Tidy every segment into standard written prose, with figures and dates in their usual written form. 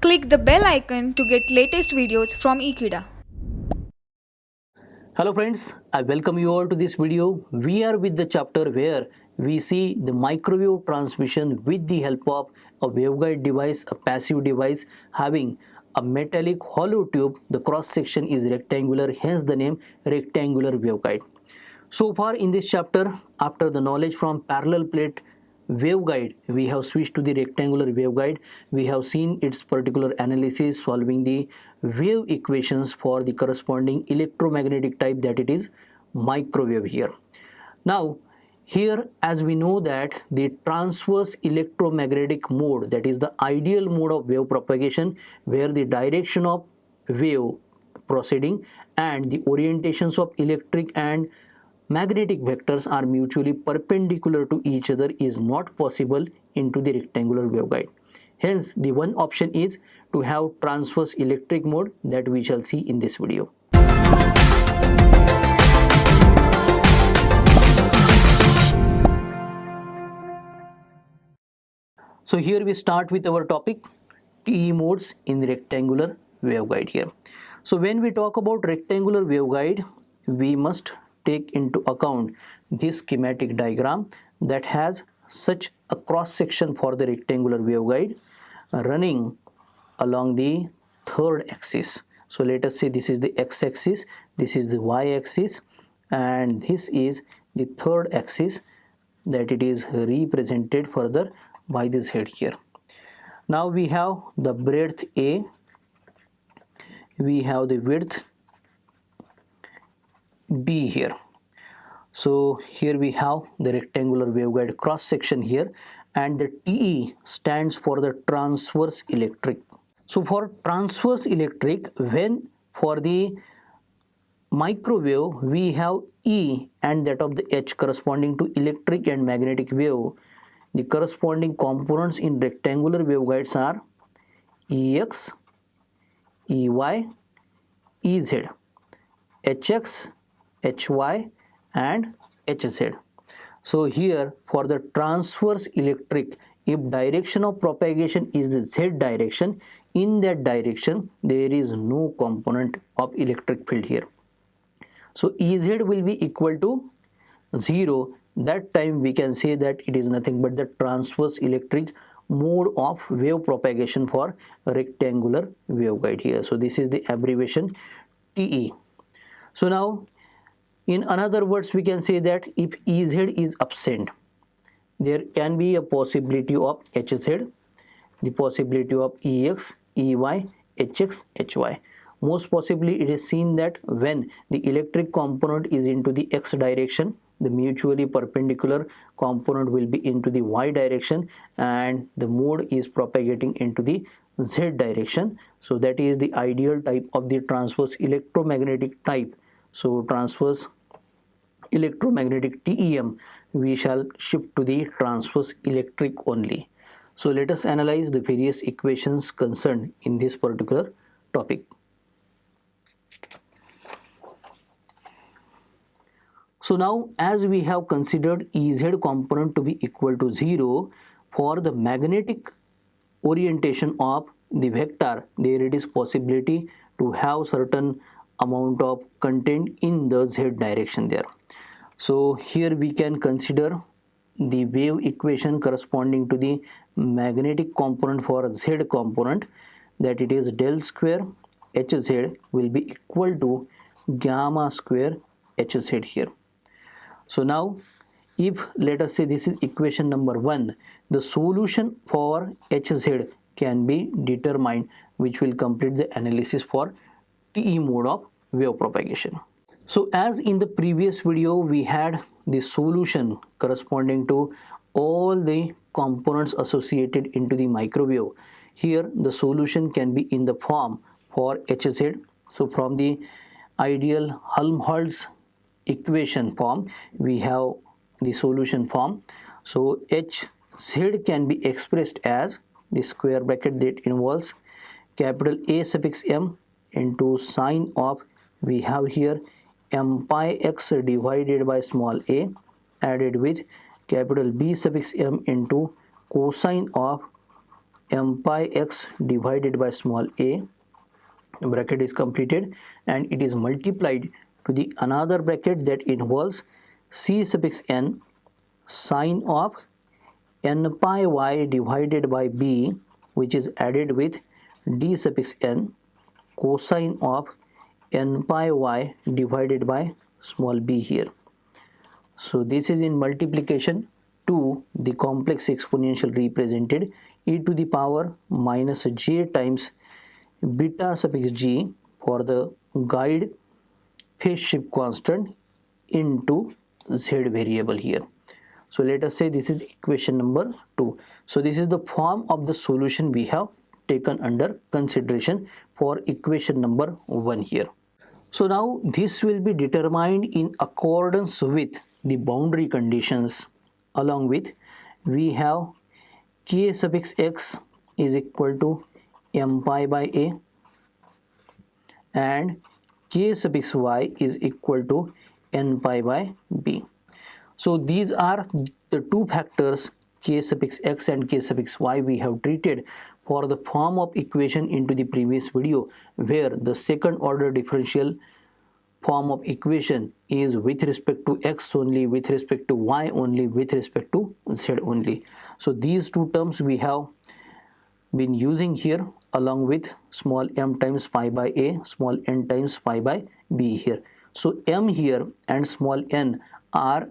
Click the bell icon to get latest videos from Ekeeda. Hello friends, I welcome you all to this video. We are with the chapter where we see the microwave transmission with the help of a waveguide device, a passive device having a metallic hollow tube. The cross section is rectangular, hence the name rectangular waveguide. So far in this chapter, after the knowledge from parallel plate waveguide, we have switched to the rectangular waveguide. We have seen its particular analysis, solving the wave equations for the corresponding electromagnetic type, that it is microwave here. Now here, as we know that the transverse electromagnetic mode, that is the ideal mode of wave propagation, where the direction of wave proceeding and the orientations of electric and magnetic vectors are mutually perpendicular to each other, is not possible into the rectangular waveguide. Hence, the one option is to have transverse electric mode, that we shall see in this video. So here we start with our topic, TE modes in the rectangular waveguide here. So when we talk about rectangular waveguide, we must take into account this schematic diagram that has such a cross section for the rectangular waveguide running along the third axis. So let us say this is the x-axis, this is the y-axis, and this is the third axis, that it is represented further by this head here. Now we have the breadth A, we have the width B here. So here we have the rectangular waveguide cross section here, and the TE stands for the transverse electric. So for transverse electric, when for the microwave we have E and that of the H corresponding to electric and magnetic wave, the corresponding components in rectangular waveguides are EX, EY, EZ, HX, HY and HZ. So here for the transverse electric, if direction of propagation is the Z direction, in that direction there is no component of electric field here. So Ez will be equal to 0. That time we can say that it is nothing but the transverse electric mode of wave propagation for rectangular waveguide here. So this is the abbreviation TE. So now in another words, we can say that if Ez is absent, there can be a possibility of Hz, the possibility of Ex, Ey, Hx, Hy. Most possibly it is seen that when the electric component is into the x direction, the mutually perpendicular component will be into the y direction, and the mode is propagating into the z direction. So that is the ideal type of the transverse electromagnetic type. So transverse electromagnetic TEM, we shall shift to the transverse electric only. So let us analyze the various equations concerned in this particular topic. So now, as we have considered Ez component to be equal to 0, for the magnetic orientation of the vector, there it is possibility to have certain amount of content in the Z direction there. So here we can consider the wave equation corresponding to the magnetic component for Z component, that it is del square Hz will be equal to gamma square Hz here. So now if let us say this is equation number 1, the solution for Hz can be determined, which will complete the analysis for TE mode of wave propagation. So as in the previous video, we had the solution corresponding to all the components associated into the microwave. Here the solution can be in the form for Hz. So from the ideal Helmholtz equation form, we have the solution form. So Hz can be expressed as the square bracket that involves capital A suffix m into sine of, we have here m pi x divided by small a added with capital B suffix m into cosine of m pi x divided by small a, bracket is completed, and it is multiplied to the another bracket that involves c suffix n sine of n pi y divided by b, which is added with d suffix n cosine of n pi y divided by small b here. So this is in multiplication to the complex exponential represented e to the power minus j times beta suffix g for the guide phase shift constant into z variable here. So let us say this is equation number 2. So this is the form of the solution we have taken under consideration for equation number 1 here. So now this will be determined in accordance with the boundary conditions. Along with, we have k suffix x is equal to m pi by a and k suffix y is equal to n pi by b. So these are the two factors k suffix x and k suffix y we have treated for the form of equation into the previous video, where the second order differential form of equation is with respect to x only, with respect to y only, with respect to z only. So these two terms we have been using here along with small m times pi by a, small n times pi by b here. So m here and small n are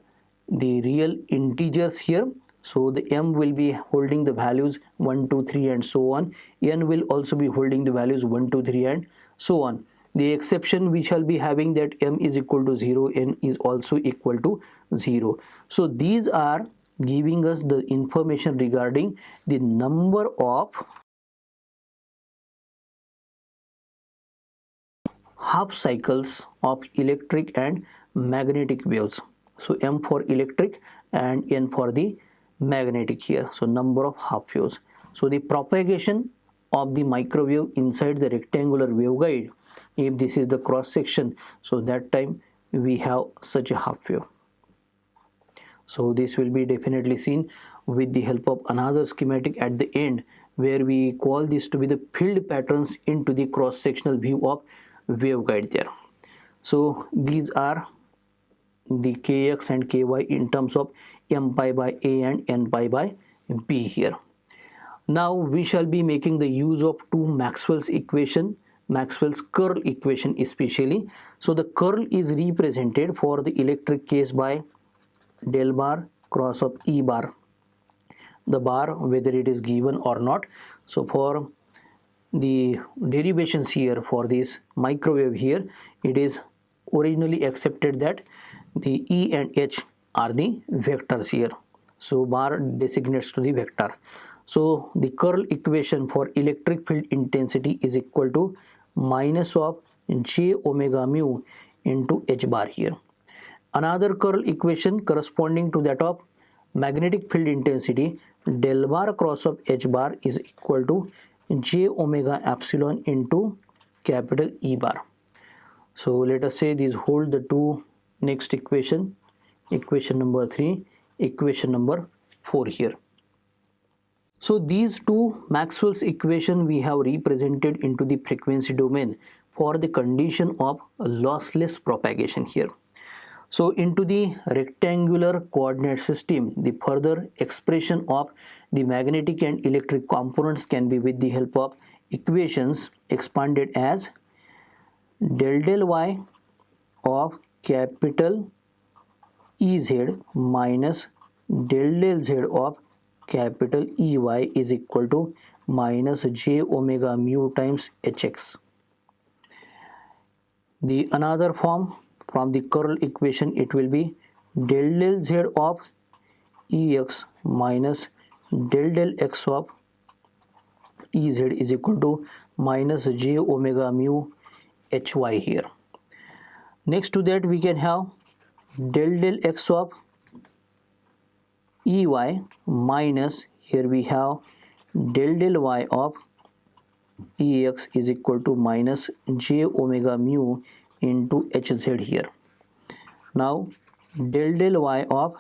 the real integers here. So the m will be holding the values 1, 2, 3 and so on. N will also be holding the values 1, 2, 3 and so on. The exception we shall be having that m is equal to 0, n is also equal to 0. So these are giving us the information regarding the number of half cycles of electric and magnetic waves. So m for electric and n for the magnetic here. So number of half waves. So the propagation of the microwave inside the rectangular waveguide, if this is the cross section, so that time we have such a half wave. So this will be definitely seen with the help of another schematic at the end, where we call this to be the field patterns into the cross sectional view of waveguide there. So these are the kx and ky in terms of m pi by a and n pi by b here. Now we shall be making the use of two Maxwell's equation, Maxwell's curl equation especially. So the curl is represented for the electric case by del bar cross of E bar, the bar whether it is given or not. So for the derivations here for this microwave here, it is originally accepted that the E and H are the vectors here. So bar designates to the vector. So the curl equation for electric field intensity is equal to minus of j omega mu into H bar here. Another curl equation corresponding to that of magnetic field intensity, del bar cross of H bar is equal to j omega epsilon into capital E bar. So let us say these hold the two next equation, equation number 3, equation number 4 here. So these two Maxwell's equation we have represented into the frequency domain for the condition of lossless propagation here. So into the rectangular coordinate system, the further expression of the magnetic and electric components can be with the help of equations expanded as del y of capital Ez minus del z of capital Ey is equal to minus j omega mu times hx. The another form from the curl equation, it will be del z of Ex minus del x of Ez is equal to minus j omega mu hy here. Next to that we can have del x of Ey minus, here we have del y of Ex is equal to minus j omega mu into hz here. Now del y of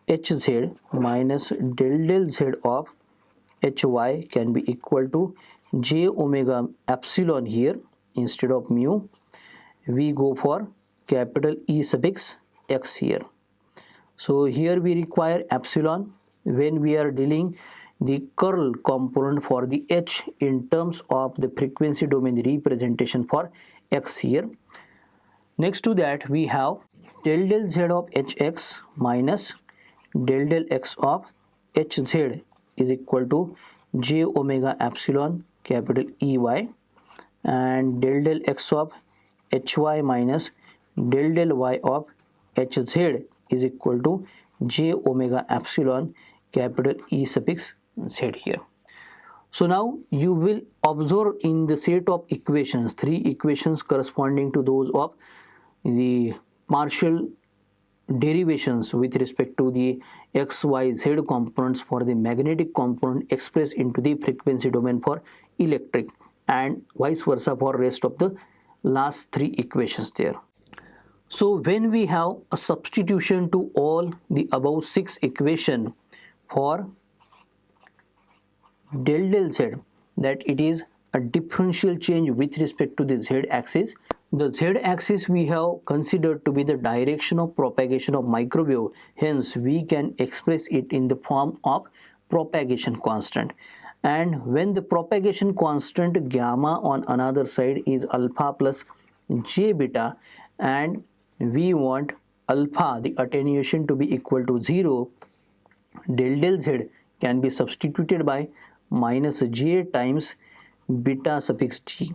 hz minus del z of Hy can be equal to j omega epsilon here. Instead of mu, we go for capital E suffix x here. So here we require epsilon when we are dealing the curl component for the h in terms of the frequency domain representation for x here. Next to that we have del del z of hx minus del del x of hz is equal to j omega epsilon capital Ey, and del del x of hy minus del del y of hz is equal to j omega epsilon capital E suffix z here. So now you will observe in the set of equations, three equations corresponding to those of the partial derivations with respect to the x, y, z components for the magnetic component expressed into the frequency domain for electric, and vice versa for rest of the last three equations there. So when we have a substitution to all the above six equation for del del z, that it is a differential change with respect to the z axis. The z axis we have considered to be the direction of propagation of microwave, hence we can express it in the form of propagation constant. And when the propagation constant gamma on another side is alpha plus j beta, and we want alpha, the attenuation, to be equal to 0, del del z can be substituted by minus j times beta suffix g.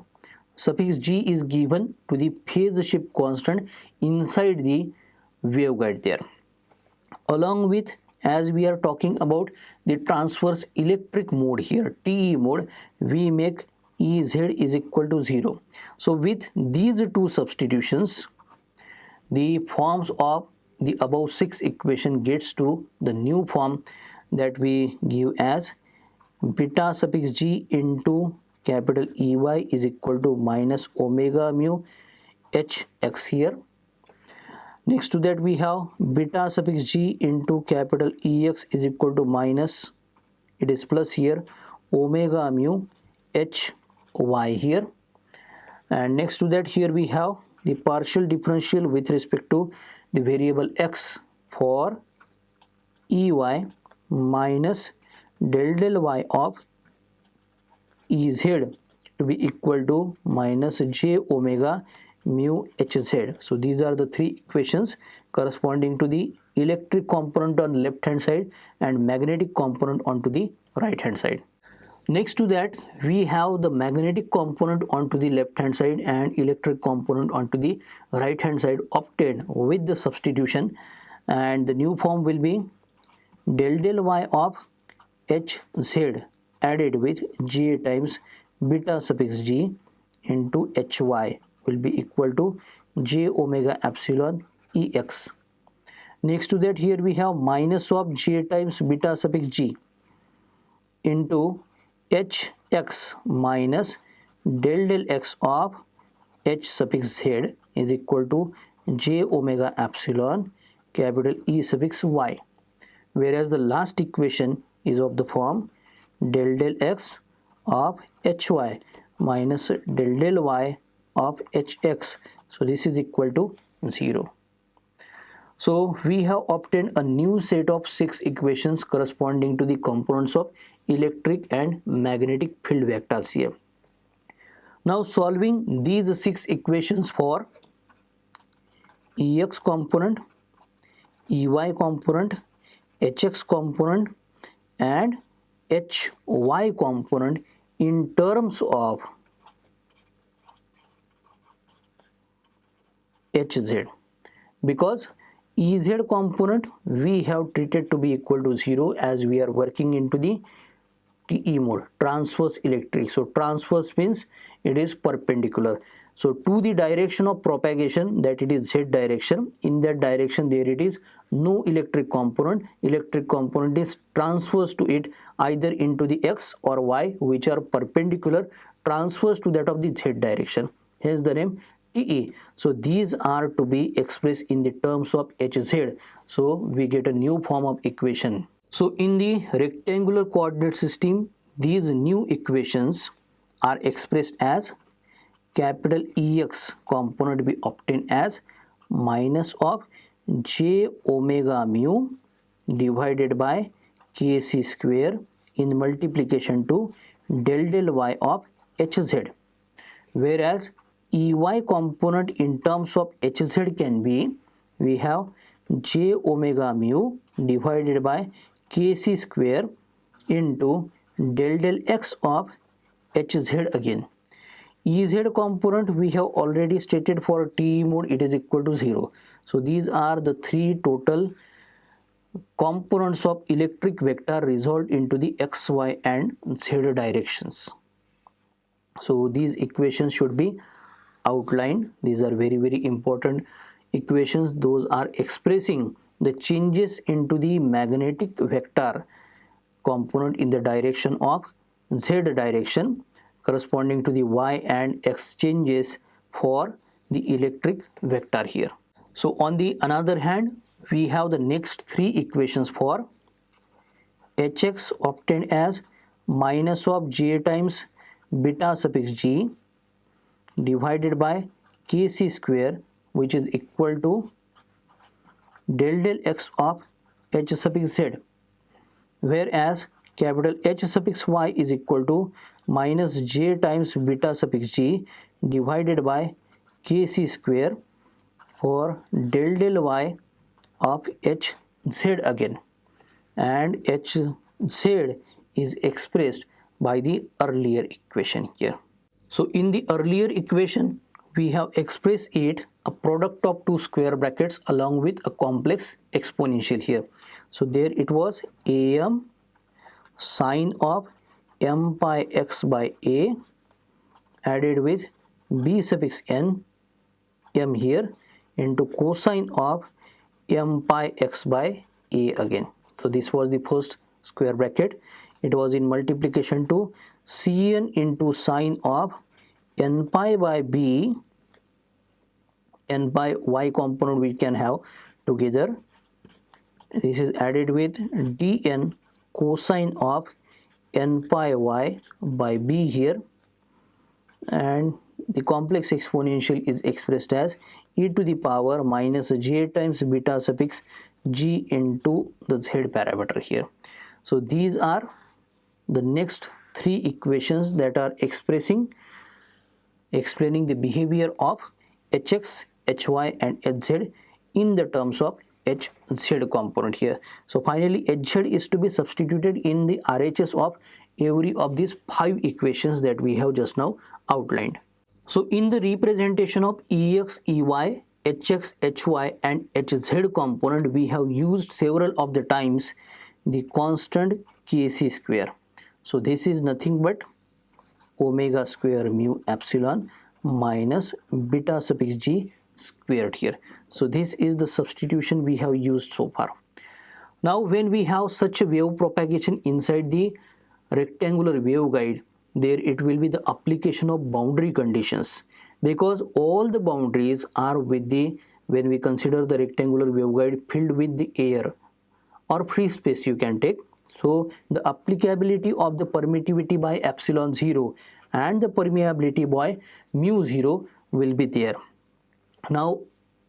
Suffix g is given to the phase shift constant inside the waveguide there. Along with, as we are talking about the transverse electric mode here, TE mode, we make Ez is equal to 0. So with these two substitutions, the forms of the above six equation gets to the new form that we give as beta suffix g into capital Ey is equal to minus omega mu hx here. Next to that we have beta suffix g into capital Ex is equal to minus, it is plus here, omega mu hy here. And next to that here we have the partial differential with respect to the variable x for Ey minus del del y of Ez to be equal to minus j omega mu hz. So these are the three equations corresponding to the electric component on left hand side and magnetic component onto the right hand side. Next to that we have the magnetic component onto the left hand side and electric component onto the right hand side obtained with the substitution, and the new form will be del del y of hz added with j times beta suffix g into hy will be equal to j omega epsilon ex. Next to that here we have minus of j times beta suffix g into hx minus del del x of h suffix z is equal to j omega epsilon capital E suffix y, whereas the last equation is of the form del del x of hy minus del del y of hx. So this is equal to 0. So we have obtained a new set of six equations corresponding to the components of electric and magnetic field vectors here. Now solving these six equations for Ex component, Ey component, Hx component and Hy component in terms of Hz, because Ez component we have treated to be equal to 0 as we are working into the TE mode, transverse electric. So transverse means it is perpendicular. So to the direction of propagation, that it is z direction, in that direction there it is no electric component is transverse to it either into the x or y, which are perpendicular transverse to that of the z direction, hence the name TE. So these are to be expressed in the terms of Hz. So we get a new form of equation. So in the rectangular coordinate system, these new equations are expressed as capital Ex component we obtain as minus of j omega mu divided by kc square in multiplication to del y of hz, whereas Ey component in terms of hz can be, we have j omega mu divided by kc square into del x of hz again. Ez component we have already stated for TE mode, it is equal to 0. So these are the three total components of electric vector resolved into the x, y and z directions. So these equations should be outlined. These are very important equations. Those are expressing the changes into the magnetic vector component in the direction of z direction corresponding to the y and x changes for the electric vector here. So on the another hand, we have the next three equations for hx obtained as minus of j times beta suffix g divided by kc square, which is equal to del x of h suffix z, whereas capital H suffix y is equal to minus j times beta suffix g divided by kc square for del y of hz again, and hz is expressed by the earlier equation here. So in the earlier equation we have expressed it a product of two square brackets along with a complex exponential here. So there it was am sine of m pi x by a added with b suffix n m here into cosine of m pi x by a again. So this was the first square bracket. It was in multiplication to cn into sine of n pi by b, n pi y component we can have together. This is added with dn cosine of n pi y by b here, and the complex exponential is expressed as e to the power minus j times beta suffix g into the z parameter here. So these are the next three equations that are explaining the behavior of hx, hy and hz in the terms of hz component here. So finally hz is to be substituted in the RHS of every of these five equations that we have just now outlined. So in the representation of Ex, Ey, Hx, Hy and Hz component, we have used several of the times the constant Kc square. So this is nothing but omega square mu epsilon minus beta suffix g squared here. So this is the substitution we have used so far. Now when we have such a wave propagation inside the rectangular waveguide, there it will be the application of boundary conditions, because all the boundaries are with the, when we consider the rectangular waveguide filled with the air or free space you can take. So the applicability of the permittivity by epsilon 0 and the permeability by mu 0 will be there. Now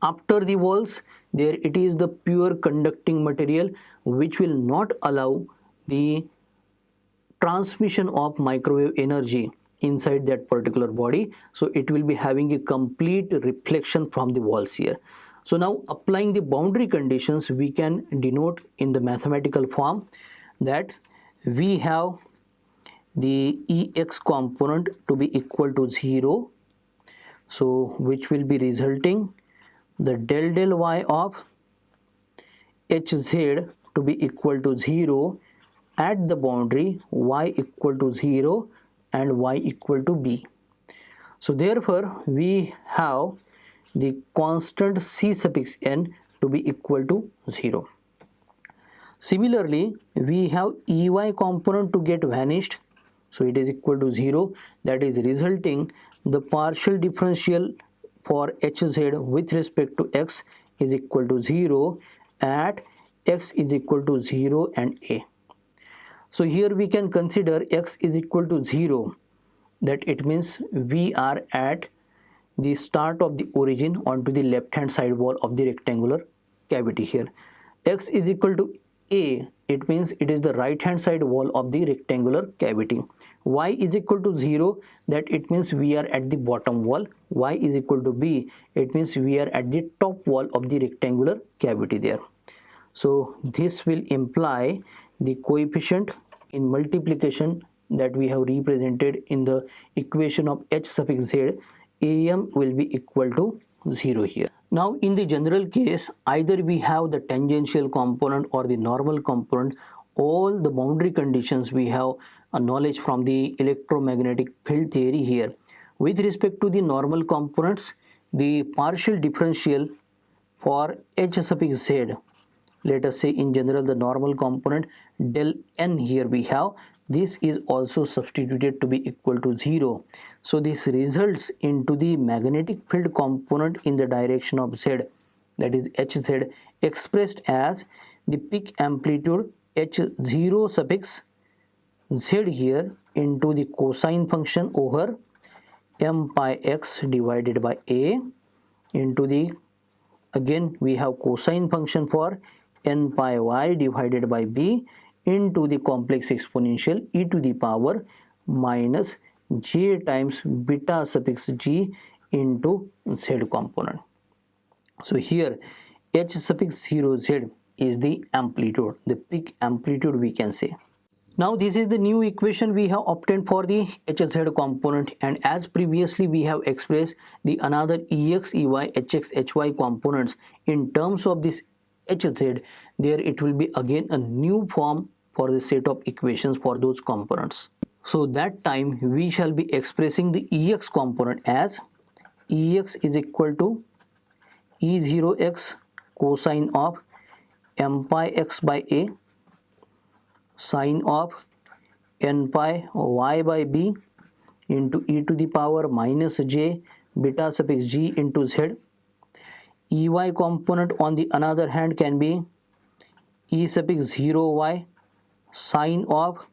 after the walls, there it is the pure conducting material which will not allow the transmission of microwave energy inside that particular body. So it will be having a complete reflection from the walls here. So now applying the boundary conditions, we can denote in the mathematical form that we have the Ex component to be equal to 0. So which will be resulting the del y of hz to be equal to 0 at the boundary y equal to 0 and y equal to b. So therefore we have the constant c suffix n to be equal to 0. Similarly, we have Ey component to get vanished. So it is equal to 0, that is resulting the partial differential for hz with respect to x is equal to 0 at x is equal to 0 and a. So here we can consider x is equal to 0, that it means we are at the start of the origin onto the left hand side wall of the rectangular cavity here. X is equal to a, it means it is the right hand side wall of the rectangular cavity. Y is equal to 0, that it means we are at the bottom wall. Y is equal to b, it means we are at the top wall of the rectangular cavity there. So this will imply the coefficient in multiplication that we have represented in the equation of h suffix z, am will be equal to 0 here. Now in the general case, either we have the tangential component or the normal component. All the boundary conditions we have a knowledge from the electromagnetic field theory here. With respect to the normal components, the partial differential for h suffix z, let us say in general the normal component del n here we have, this is also substituted to be equal to 0. So this results into the magnetic field component in the direction of z, that is hz, expressed as the peak amplitude h0 suffix z here into the cosine function over m pi x divided by a into the, again we have cosine function for n pi y divided by b into the complex exponential e to the power minus j times beta suffix g into z component. So here h suffix 0 z is the amplitude, the peak amplitude we can say. Now this is the new equation we have obtained for the hz component, and as previously we have expressed the another ex, ey, hx, hy components in terms of this hz, there it will be again a new form for the set of equations for those components. So that time we shall be expressing the ex component as ex is equal to e0x cosine of m pi x by a sine of n pi y by b into e to the power minus j beta suffix g into z. Ey component on the another hand can be e suffix 0y sine of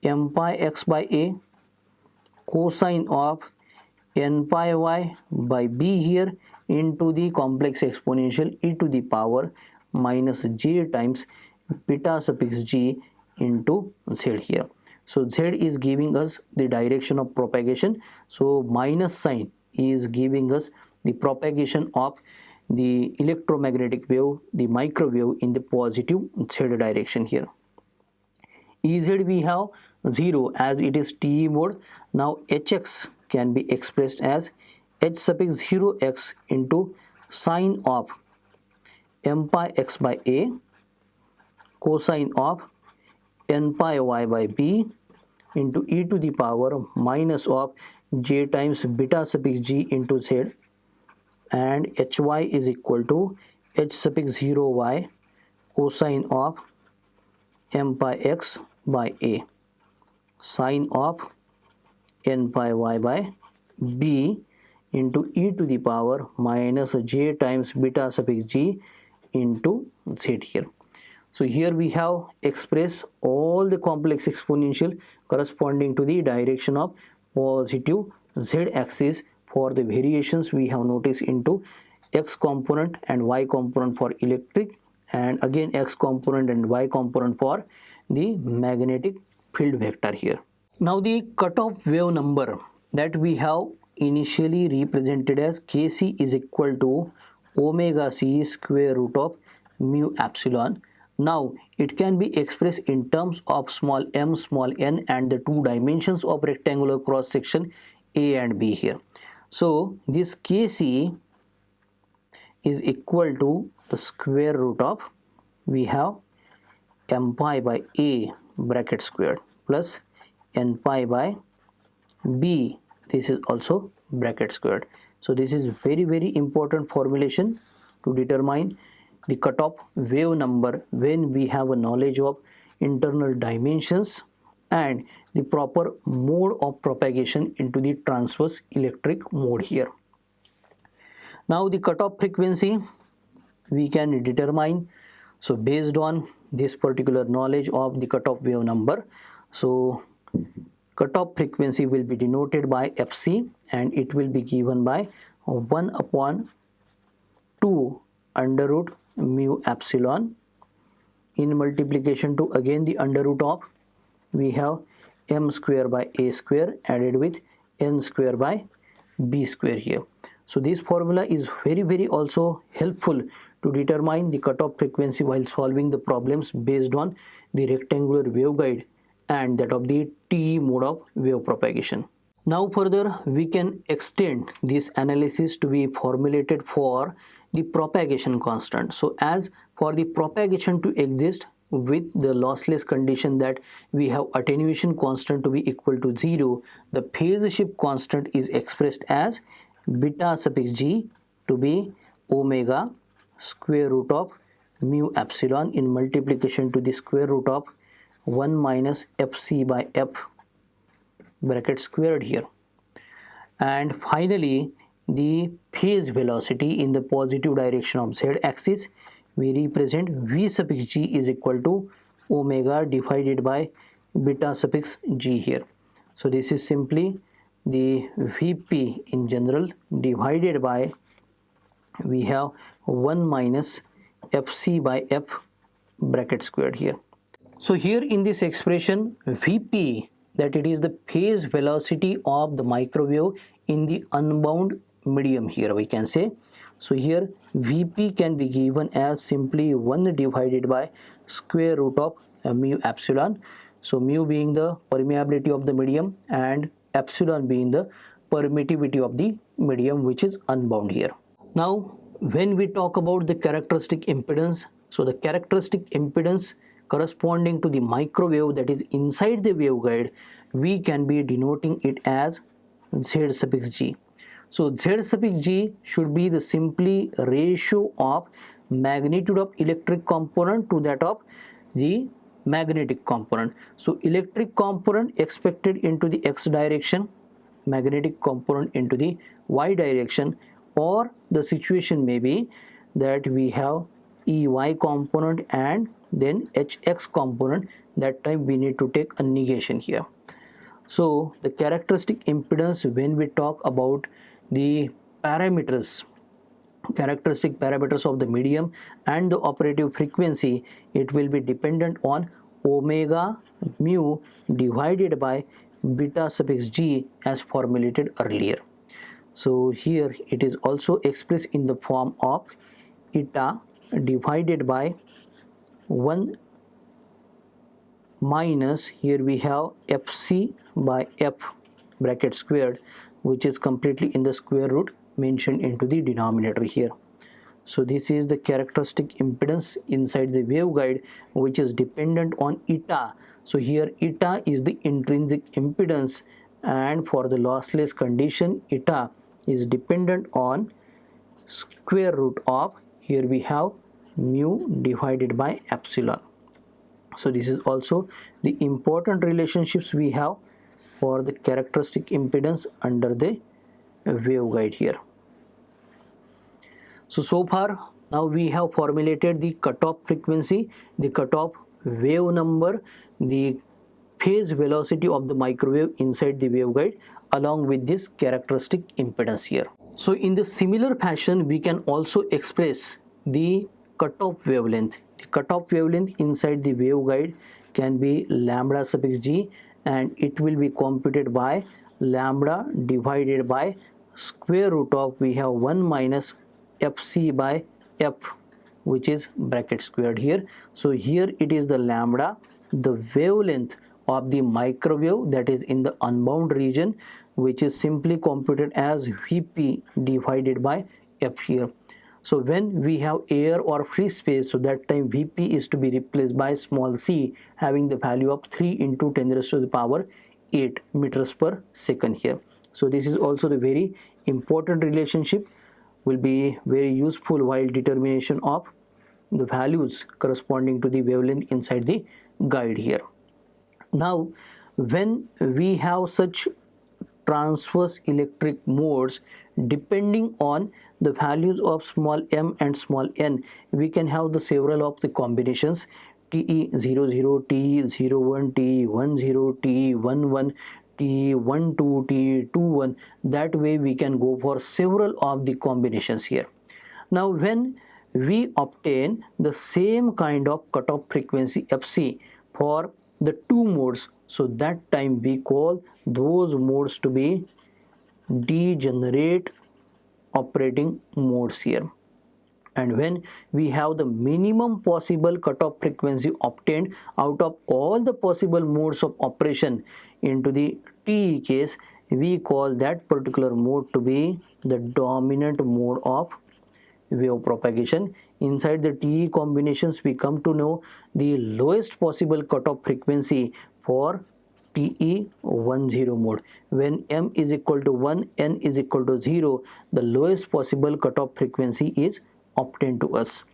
m pi x by a cosine of n pi y by b here into the complex exponential e to the power minus j times beta suffix g into z here. So z is giving us the direction of propagation, so minus sign is giving us the propagation of the electromagnetic wave, the microwave, in the positive z direction here. Ez we have 0 as it is TE mode. Now hx can be expressed as h suffix 0x into sine of m pi x by a cosine of n pi y by b into e to the power minus of j times beta suffix g into z, and hy is equal to h suffix 0y cosine of m pi x by a sine of n pi y by b into e to the power minus j times beta suffix g into z here. So here we have expressed all the complex exponential corresponding to the direction of positive z axis for the variations we have noticed into x component and y component for electric, and again x component and y component for the magnetic field vector here. Now the cutoff wave number that we have initially represented as kc is equal to omega c square root of mu epsilon. Now it can be expressed in terms of small m, small n, and the two dimensions of rectangular cross section a and b here. So this kc is equal to the square root of, we have m pi by a bracket squared plus n pi by b, this is also bracket squared. So this is very important formulation to determine the cutoff wave number when we have a knowledge of internal dimensions and the proper mode of propagation into the transverse electric mode here. Now the cutoff frequency we can determine. So based on this particular knowledge of the cutoff wave number, so cutoff frequency will be denoted by fc, and it will be given by 1 upon 2 under root mu epsilon in multiplication to again the under root of, we have m square by a square added with n square by b square here. So this formula is very also helpful to determine the cutoff frequency while solving the problems based on the rectangular waveguide and that of the TE mode of wave propagation. Now further we can extend this analysis to be formulated for the propagation constant. So as for the propagation to exist with the lossless condition that we have attenuation constant to be equal to 0, the phase shift constant is expressed as beta suffix g to be omega square root of mu epsilon in multiplication to the square root of 1 minus fc by f bracket squared here. And finally the phase velocity in the positive direction of z axis, we represent v suffix g is equal to omega divided by beta suffix g here. So this is simply the Vp in general divided by, we have 1 minus fc by f bracket squared here. So here in this expression Vp, that it is the phase velocity of the microwave in the unbound medium here we can say. So here Vp can be given as simply 1 divided by square root of mu epsilon. So mu being the permeability of the medium and epsilon being the permittivity of the medium which is unbound here. Now when we talk about the characteristic impedance, so the characteristic impedance corresponding to the microwave that is inside the waveguide, we can be denoting it as z suffix g. So z suffix g should be the simply ratio of magnitude of electric component to that of the magnetic component. So electric component expected into the x direction, magnetic component into the y direction, or the situation may be that we have ey component and then hx component, that time we need to take a negation here. So the characteristic impedance, when we talk about the parameters, characteristic parameters of the medium and the operative frequency, it will be dependent on omega mu divided by beta suffix g as formulated earlier. So here it is also expressed in the form of eta divided by 1 minus, here we have fc by f bracket squared, which is completely in the square root mentioned into the denominator here. So this is the characteristic impedance inside the waveguide which is dependent on eta. So here eta is the intrinsic impedance, and for the lossless condition eta is dependent on square root of, here we have mu divided by epsilon. So this is also the important relationships we have for the characteristic impedance under the waveguide here. So far now we have formulated the cutoff frequency, the cutoff wave number, the phase velocity of the microwave inside the waveguide along with this characteristic impedance here. So in the similar fashion we can also express the cutoff wavelength. The cutoff wavelength inside the waveguide can be lambda suffix g, and it will be computed by lambda divided by square root of, we have 1 minus fc by f, which is bracket squared here. So here it is the lambda, the wavelength of the microwave that is in the unbound region, which is simply computed as Vp divided by f here. So when we have air or free space, so that time Vp is to be replaced by small c having the value of 3 into 10 raised to the power 8 meters per second here. So this is also the very important relationship, will be very useful while determination of the values corresponding to the wavelength inside the guide here. Now when we have such transverse electric modes depending on the values of small m and small n. We can have the several of the combinations TE00, TE01, TE10, TE11, TE12, TE21. That way we can go for several of the combinations here. Now when we obtain the same kind of cutoff frequency FC for the two modes, so that time we call those modes to be degenerate operating modes here. And when we have the minimum possible cutoff frequency obtained out of all the possible modes of operation into the TE case, we call that particular mode to be the dominant mode of wave propagation. Inside the TE combinations, we come to know the lowest possible cutoff frequency for TE10 mode. When m is equal to 1, n is equal to 0, the lowest possible cutoff frequency is obtained to us.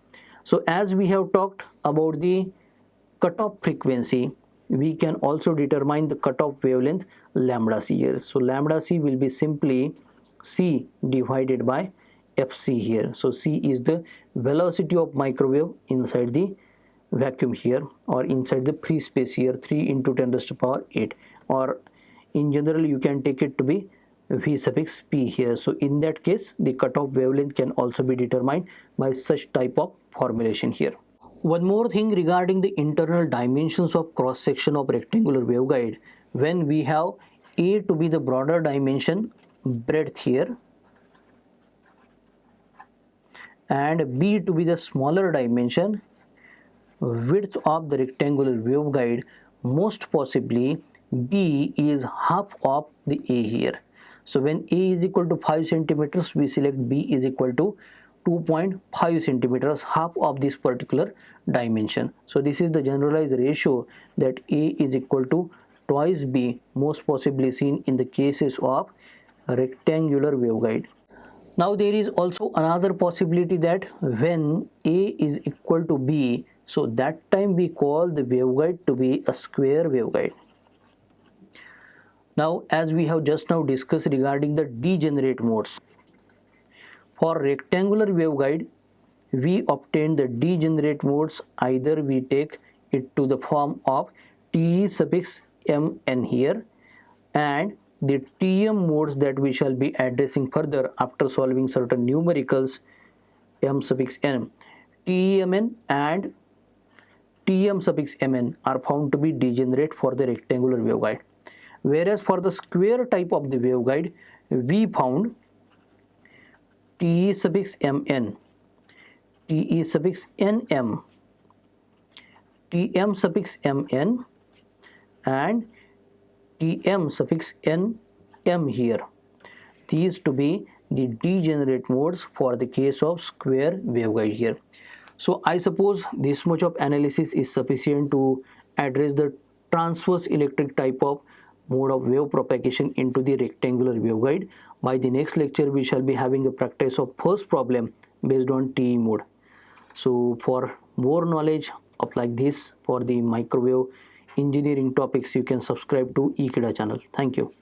So as we have talked about the cutoff frequency, we can also determine the cutoff wavelength lambda c here. So lambda c will be simply c divided by fc here. So c is the velocity of microwave inside the vacuum here, or inside the free space here, 3 into 10 raised to power 8, or in general you can take it to be v suffix p here. So in that case the cutoff wavelength can also be determined by such type of formulation here. One more thing regarding the internal dimensions of cross section of rectangular waveguide. When we have a to be the broader dimension breadth here and b to be the smaller dimension width of the rectangular waveguide, most possibly b is half of the a here. So when a is equal to 5 centimeters, we select b is equal to 2.5 centimeters, half of this particular dimension. So this is the generalized ratio that a is equal to twice b, most possibly seen in the cases of rectangular waveguide. Now there is also another possibility that when a is equal to b, so that time we call the waveguide to be a square waveguide. Now as we have just now discussed regarding the degenerate modes, for rectangular waveguide we obtain the degenerate modes, either we take it to the form of T suffix mn here, and the Tm modes that we shall be addressing further after solving certain numericals m suffix n, Tmn and Tm suffix mn are found to be degenerate for the rectangular waveguide. Whereas for the square type of the waveguide, we found Te suffix mn, Te suffix nm, Tm suffix mn and Tm suffix nm here. These to be the degenerate modes for the case of square waveguide here. So I suppose this much of analysis is sufficient to address the transverse electric type of mode of wave propagation into the rectangular waveguide. By the next lecture we shall be having a practice of first problem based on TE mode. So for more knowledge of like this for the microwave engineering topics, you can subscribe to Ekeeda channel. Thank you.